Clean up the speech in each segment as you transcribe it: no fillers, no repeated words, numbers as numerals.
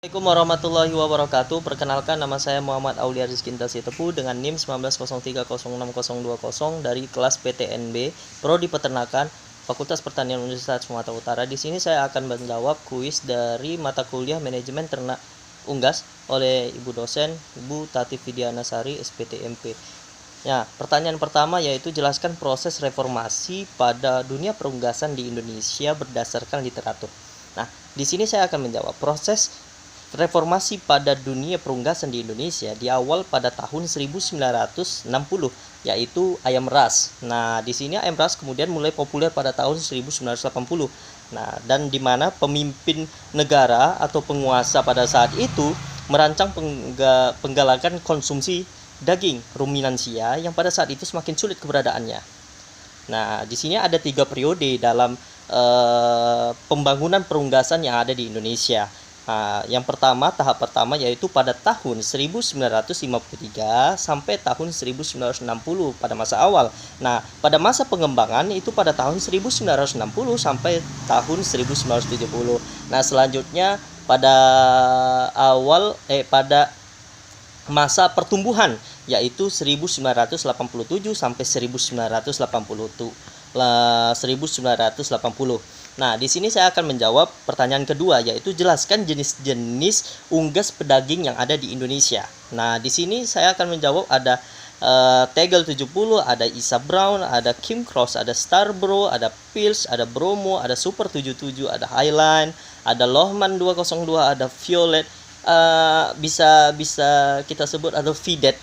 Assalamualaikum warahmatullahi wabarakatuh. Perkenalkan, nama saya Muhammad Aulia Rizky Tepu dengan NIM 1903066020 dari kelas PTNB Prodi Peternakan Fakultas Pertanian Universitas Sumatera Utara. Di sini saya akan menjawab kuis dari mata kuliah Manajemen Ternak Unggas oleh Ibu dosen Ibu Tati Fidianasari SPTMP. Ya, pertanyaan pertama yaitu jelaskan proses reformasi pada dunia perunggasan di Indonesia berdasarkan literatur. Nah, di sini saya akan menjawab proses reformasi pada dunia perunggasan di Indonesia di awal pada tahun 1960, yaitu ayam ras. Nah, di sini ayam ras kemudian mulai populer pada tahun 1980. Nah, dan di mana pemimpin negara atau penguasa pada saat itu merancang penggalakan konsumsi daging ruminansia yang pada saat itu semakin sulit keberadaannya. Nah, di sini ada 3 periode dalam pembangunan perunggasan yang ada di Indonesia. Nah, yang pertama, tahap pertama yaitu pada tahun 1953 sampai tahun 1960 pada masa awal. Nah, pada masa pengembangan itu pada tahun 1960 sampai tahun 1970. Nah, selanjutnya pada pada masa pertumbuhan yaitu 1987 sampai 1980. Nah, di sini saya akan menjawab pertanyaan kedua yaitu jelaskan jenis-jenis unggas pedaging yang ada di Indonesia. Nah, di sini saya akan menjawab ada Tegel 70, ada Isa Brown, ada Kim Cross, ada Starbro, ada Pils, ada Bromo, ada Super 77, ada Highline, ada Lohman 202, ada Violet, bisa kita sebut ada Fidet,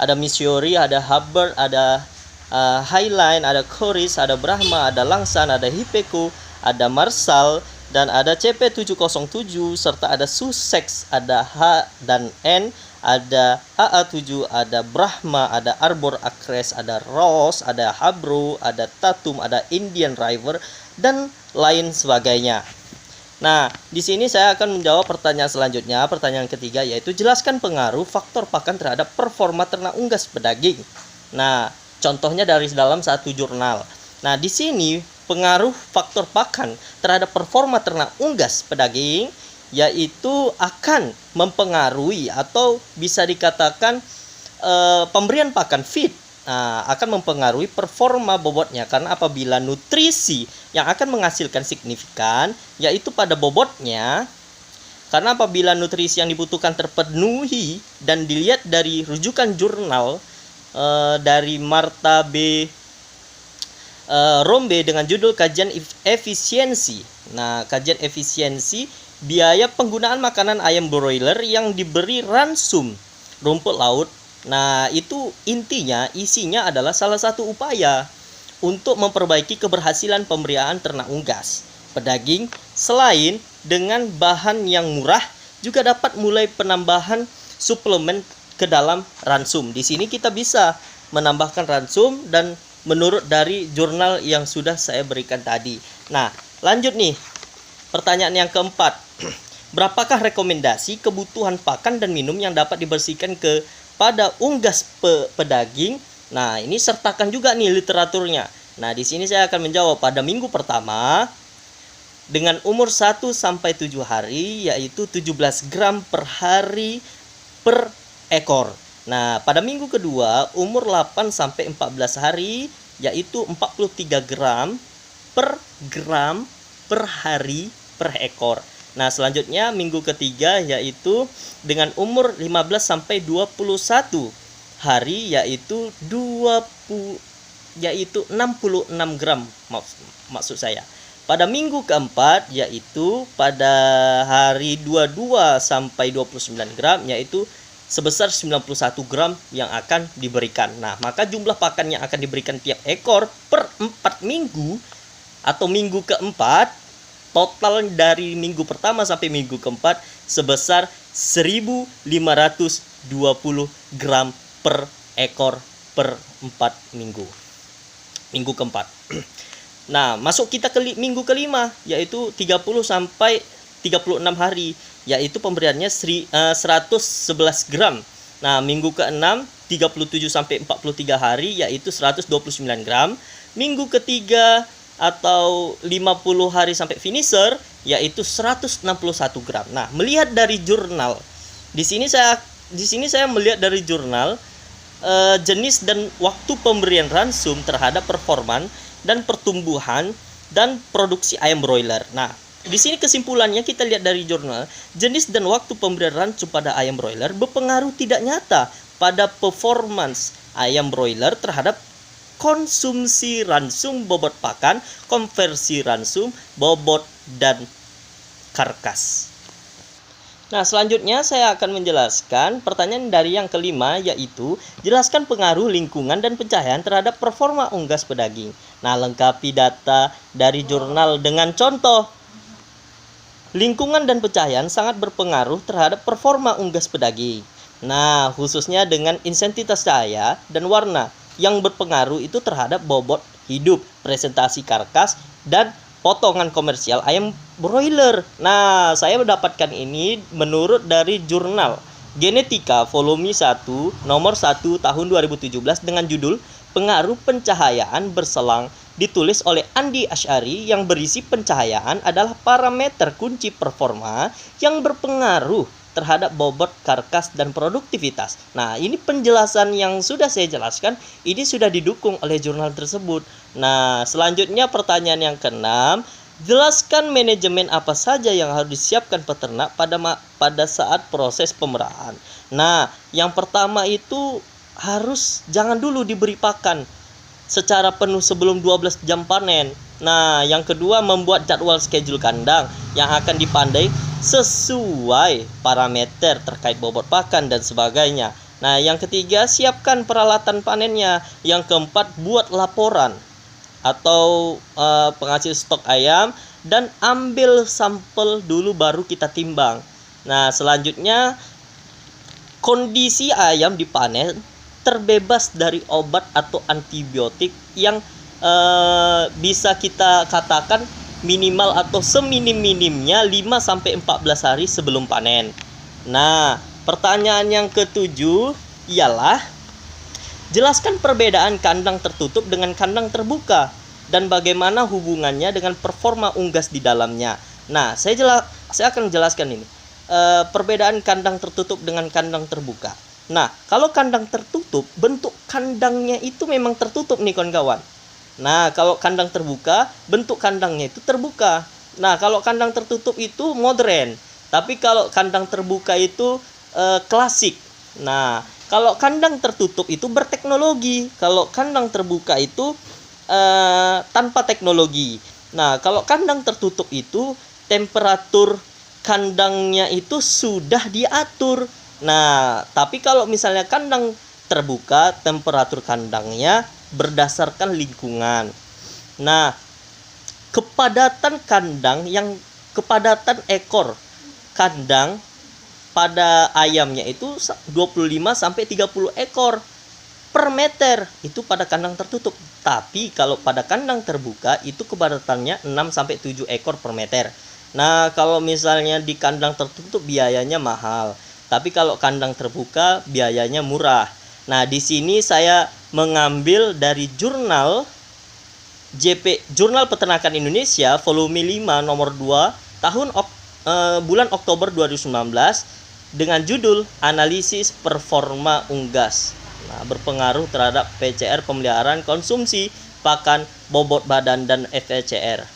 ada Missouri, ada Hubbard, ada Highline, ada Coris, ada Brahma, ada Langsan, ada Hipeco, ada Marsal, dan ada CP707, serta ada Sussex, ada H dan N, ada AA7, ada Brahma, ada Arbor Acres, ada Ross, ada Habro, ada Tatum, ada Indian River, dan lain sebagainya. Nah, di sini saya akan menjawab pertanyaan selanjutnya, pertanyaan ketiga yaitu jelaskan pengaruh faktor pakan terhadap performa ternak unggas pedaging. Nah, contohnya dari dalam satu jurnal. Nah, di sini pengaruh faktor pakan terhadap performa ternak unggas pedaging yaitu akan mempengaruhi atau bisa dikatakan pemberian pakan feed akan mempengaruhi performa bobotnya, karena apabila nutrisi yang akan menghasilkan signifikan yaitu pada bobotnya, karena apabila nutrisi yang dibutuhkan terpenuhi dan dilihat dari rujukan jurnal dari Marta B. Rombe dengan judul kajian efisiensi. Nah, kajian efisiensi biaya penggunaan makanan ayam broiler yang diberi ransum rumput laut. Nah, itu isinya adalah salah satu upaya untuk memperbaiki keberhasilan pemberian ternak unggas pedaging. Selain dengan bahan yang murah, juga dapat mulai penambahan suplemen ke dalam ransum. Di sini kita bisa menambahkan ransum dan menurut dari jurnal yang sudah saya berikan tadi. Nah, lanjut nih. Pertanyaan yang keempat. Berapakah rekomendasi kebutuhan pakan dan minum yang dapat dibersihkan kepada unggas pedaging? Nah, ini sertakan juga nih literaturnya. Nah, di sini saya akan menjawab pada minggu pertama dengan umur 1 sampai 7 hari yaitu 17 gram per hari per ekor. Nah, pada minggu kedua umur 8 sampai 14 hari yaitu 43 gram per hari per ekor. Nah, selanjutnya minggu ketiga yaitu dengan umur 15 sampai 21 hari yaitu 66 gram maksud saya. Pada minggu keempat yaitu pada hari 22 sampai 29 gram yaitu sebesar 91 gram yang akan diberikan. Nah, maka jumlah pakan yang akan diberikan tiap ekor per 4 minggu atau minggu keempat, total dari minggu pertama sampai minggu keempat sebesar 1520 gram per ekor per 4 minggu. Minggu keempat. Nah, masuk kita ke minggu kelima yaitu 30 sampai 36 hari yaitu pemberiannya 111 gram. Nah, minggu ke-6 37 sampai 43 hari yaitu 129 gram. Minggu ketiga atau 50 hari sampai finisher yaitu 161 gram. Nah, melihat dari jurnal, di sini saya melihat dari jurnal jenis dan waktu pemberian ransum terhadap performan dan pertumbuhan dan produksi ayam broiler. Nah, di sini kesimpulannya kita lihat dari jurnal, jenis dan waktu pemberian ransum pada ayam broiler berpengaruh tidak nyata pada performance ayam broiler terhadap konsumsi ransum bobot pakan, konversi ransum, bobot, dan karkas. Nah, selanjutnya saya akan menjelaskan pertanyaan dari yang kelima, yaitu jelaskan pengaruh lingkungan dan pencahayaan terhadap performa unggas pedaging. Nah, lengkapi data dari jurnal dengan contoh. Lingkungan dan pencahayaan sangat berpengaruh terhadap performa unggas pedaging. Nah, khususnya dengan intensitas cahaya dan warna yang berpengaruh itu terhadap bobot hidup, presentasi karkas, dan potongan komersial ayam broiler. Nah, saya mendapatkan ini menurut dari jurnal Genetika volume 1 nomor 1 tahun 2017 dengan judul Pengaruh Pencahayaan Berselang, ditulis oleh Andi Asyari, yang berisi pencahayaan adalah parameter kunci performa yang berpengaruh terhadap bobot karkas dan produktivitas. Nah, ini penjelasan yang sudah saya jelaskan, ini sudah didukung oleh jurnal tersebut. Nah, selanjutnya pertanyaan yang keenam, jelaskan manajemen apa saja yang harus disiapkan peternak pada saat proses pemerahan. Nah, yang pertama itu harus jangan dulu diberi pakan secara penuh sebelum 12 jam panen. Nah, yang kedua, membuat jadwal schedule kandang yang akan dipandai sesuai parameter terkait bobot pakan dan sebagainya. Nah, yang ketiga, siapkan peralatan panennya. Yang keempat, buat laporan atau penghasil stok ayam dan ambil sampel dulu baru kita timbang. Nah, selanjutnya, kondisi ayam dipanen terbebas dari obat atau antibiotik yang bisa kita katakan minimal atau seminim-minimnya 5-14 hari sebelum panen. Nah, pertanyaan yang ketujuh ialah jelaskan perbedaan kandang tertutup dengan kandang terbuka dan bagaimana hubungannya dengan performa unggas di dalamnya. Nah, saya akan jelaskan ini. Perbedaan kandang tertutup dengan kandang terbuka. Nah, kalau kandang tertutup, bentuk kandangnya itu memang tertutup nih kawan-kawan. Nah, kalau kandang terbuka, bentuk kandangnya itu terbuka. Nah, kalau kandang tertutup itu modern. Tapi kalau kandang terbuka itu klasik. Nah, kalau kandang tertutup itu berteknologi. Kalau kandang terbuka itu tanpa teknologi. Nah, kalau kandang tertutup itu temperatur kandangnya itu sudah diatur. Nah, tapi kalau misalnya kandang terbuka, temperatur kandangnya berdasarkan lingkungan. Nah, kepadatan ekor kandang pada ayamnya itu 25-30 ekor per meter itu pada kandang tertutup. Tapi kalau pada kandang terbuka itu kepadatannya 6-7 ekor per meter. Nah, kalau misalnya di kandang tertutup biayanya mahal. Tapi kalau kandang terbuka biayanya murah. Nah, di sini saya mengambil dari jurnal Jurnal Peternakan Indonesia volume 5 nomor 2 tahun bulan Oktober 2019 dengan judul Analisis Performa Unggas. Nah, berpengaruh terhadap PCR pemeliharaan konsumsi pakan, bobot badan, dan FECR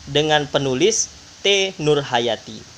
dengan penulis T. Nurhayati.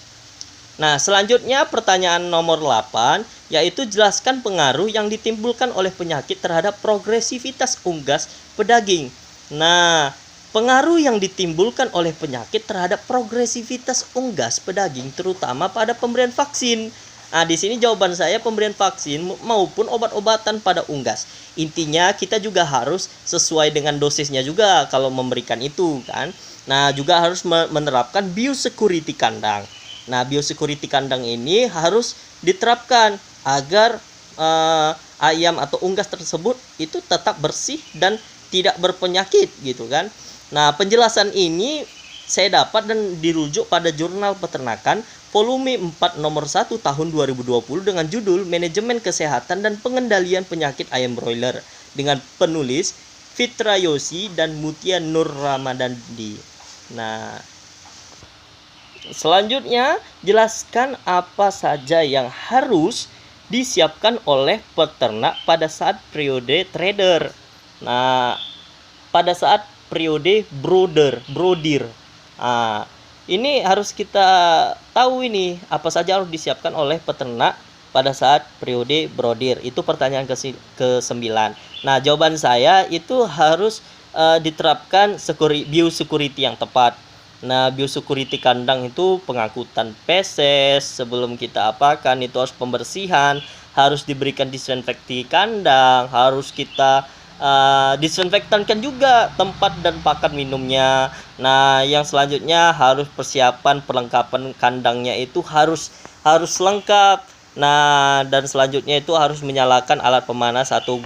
Nah, selanjutnya pertanyaan nomor 8, yaitu jelaskan pengaruh yang ditimbulkan oleh penyakit terhadap progresivitas unggas pedaging. Nah, pengaruh yang ditimbulkan oleh penyakit terhadap progresivitas unggas pedaging terutama pada pemberian vaksin. Nah, di sini jawaban saya pemberian vaksin maupun obat-obatan pada unggas. Intinya kita juga harus sesuai dengan dosisnya juga kalau memberikan itu kan. Nah, juga harus menerapkan biosecurity kandang. Nah, biosecurity kandang ini harus diterapkan agar ayam atau unggas tersebut itu tetap bersih dan tidak berpenyakit gitu kan. Nah, penjelasan ini saya dapat dan dirujuk pada Jurnal Peternakan volume 4 nomor 1 tahun 2020 dengan judul Manajemen Kesehatan dan Pengendalian Penyakit Ayam Broiler dengan penulis Fitra Yosi, dan Mutia Nur Ramadandi. Nah, selanjutnya jelaskan apa saja yang harus disiapkan oleh peternak pada saat periode trader. Nah, pada saat periode brodir. Nah, ini harus kita tahu ini apa saja harus disiapkan oleh peternak pada saat periode brodir. Itu pertanyaan ke-9. Nah, jawaban saya itu harus diterapkan biosecurity yang tepat. Nah, biosecurity kandang itu pengangkutan feses sebelum kita apakan, itu harus pembersihan, harus diberikan disinfeksi kandang, harus kita disinfektankan juga tempat dan pakan minumnya. Nah, yang selanjutnya harus persiapan perlengkapan kandangnya itu harus lengkap. Nah, dan selanjutnya itu harus menyalakan alat pemanas atau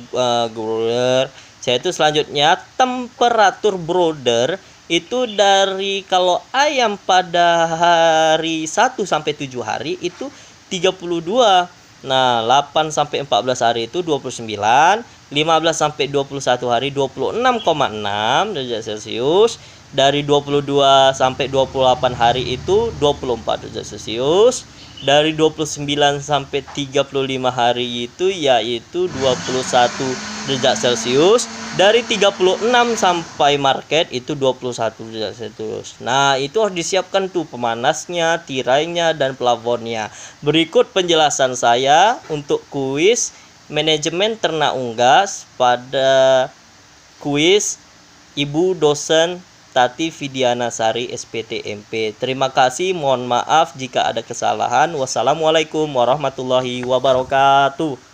growler. Yaitu selanjutnya temperatur brooder itu dari, kalau ayam pada hari 1 sampai 7 hari itu 32. Nah, 8 sampai 14 hari itu 29, 15 sampai 21 hari 26,6 derajat Celcius, dari 22 sampai 28 hari itu 24 derajat Celcius, dari 29 sampai 35 hari itu yaitu 21 derajat Celcius, dari 36 sampai market itu 21 derajat Celcius. Nah, itu harus disiapkan tuh pemanasnya, tirainya, dan plafonnya. Berikut penjelasan saya untuk kuis manajemen ternak unggas pada kuis Ibu Dosen Tati Vidiana Sari SPTMP. Terima kasih, mohon maaf jika ada kesalahan. Wassalamualaikum warahmatullahi wabarakatuh.